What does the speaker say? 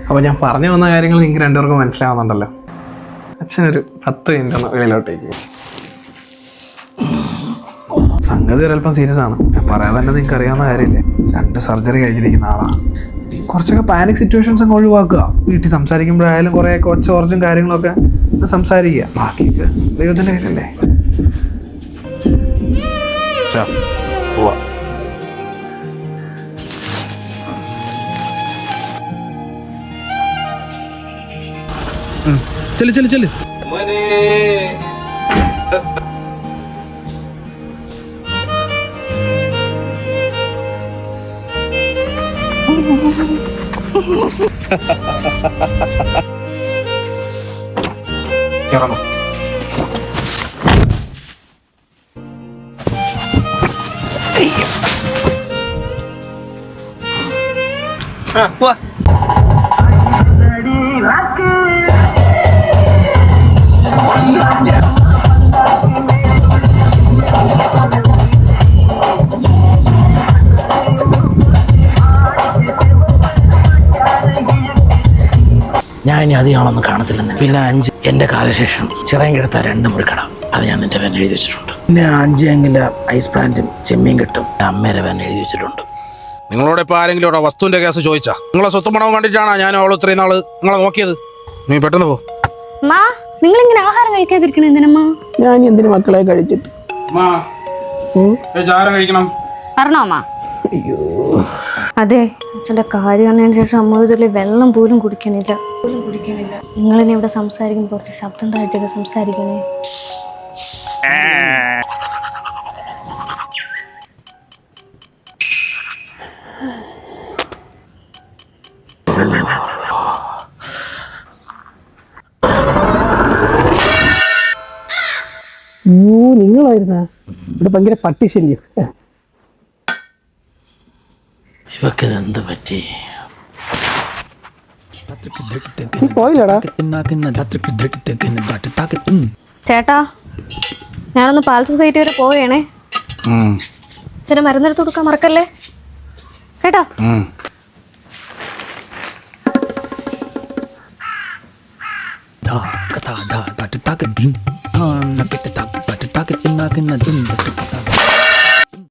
അപ്പോൾ ഞാൻ പറഞ്ഞു വന്ന കാര്യങ്ങൾ നിങ്ങൾക്ക് രണ്ടുപേർക്കും മനസ്സിലാവുന്നുണ്ടല്ലോ. അച്ഛനൊരു 10 മിനിറ്റ് ഒന്ന് വെളിയിലോട്ടേക്ക്. സംഗതി ഒരല്പം സീരിയസ് ആണ്. ഞാൻ പറയാതെ തന്നെ നിങ്ങൾക്ക് അറിയാവുന്ന കാര്യമില്ലേ, 2 സർജറി കഴിഞ്ഞിരിക്കുന്ന ആളാണ്. കുറച്ചൊക്കെ പാനിക് സിറ്റുവേഷൻസ് ഒക്കെ ഒഴിവാക്കുക. വീട്ടിൽ സംസാരിക്കുമ്പോഴായാലും കുറേയൊക്കെ ഒച്ച കുറച്ചും കാര്യങ്ങളൊക്കെ സംസാരിക്കുക. ബാക്കിയൊക്കെ ദൈവത്തിൻ്റെ കാര്യമല്ലേ. പോവാ. ചെല്ല് ചെല്ല് ചെല്ല്. ഇറങ്ങും. പോവാ. ഞാൻ ഇനി അധികമാണൊന്നും കാണത്തില്ലെന്ന്. പിന്നെ 5 എൻ്റെ കാലശേഷം ചിറയെടുത്ത 2 മുറിക്കട, അത് ഞാൻ നിന്റെ പേരിൽ എഴുതി വെച്ചിട്ടുണ്ട്. പിന്നെ 5 എങ്കില് ഐസ് പ്ലാന്റും ചെമ്മീൻ കിട്ടും, അമ്മേരെ പേരിൽ എഴുതി വെച്ചിട്ടുണ്ട്. നിങ്ങളോട് ഇപ്പോൾ ആരെങ്കിലും ഇവിടെ വസ്തുവിന്റെ കേസ് ചോദിച്ചാ നിങ്ങളെ സ്വത്തും പണവും കണ്ടിട്ടാണ് ഞാൻ അവൾ ഇത്രയും നാള് നിങ്ങളെ നോക്കിയത്. നീ പെട്ടെന്ന് പോ. നിങ്ങൾ ഇങ്ങനെ ആഹാരം കഴിക്കാതിരിക്കണ എന്തിനമ്മ? ഞാൻ എന്തിനു മക്കളെ കഴിച്ചിട്ട് കഴിക്കണം പറഞ്ഞോ അമ്മ? അതെ, അച്ഛൻ്റെ കാര്യം പറഞ്ഞതിന് ശേഷം അമ്മ ഇതിൽ വെള്ളം പോലും കുടിക്കണില്ല. നിങ്ങളിനി ഇവിടെ സംസാരിക്കുമ്പോൾ കുറച്ച് ശബ്ദം താഴ്ത്തിയൊക്കെ സംസാരിക്കണേ. നിങ്ങളായിരുന്ന ഇവിടെ ഭയങ്കര പട്ടിശല്യം. ഇവക്കിതെന്ത് പറ്റി? പോയില്ലടാ. ചേട്ടാ, ഞാനൊന്ന് പാൽ സൊസൈറ്റി വരെ പോവേണേ. അച്ഛന് മരുന്നെടുത്ത് കൊടുക്കാൻ മറക്കല്ലേ കേട്ടോ.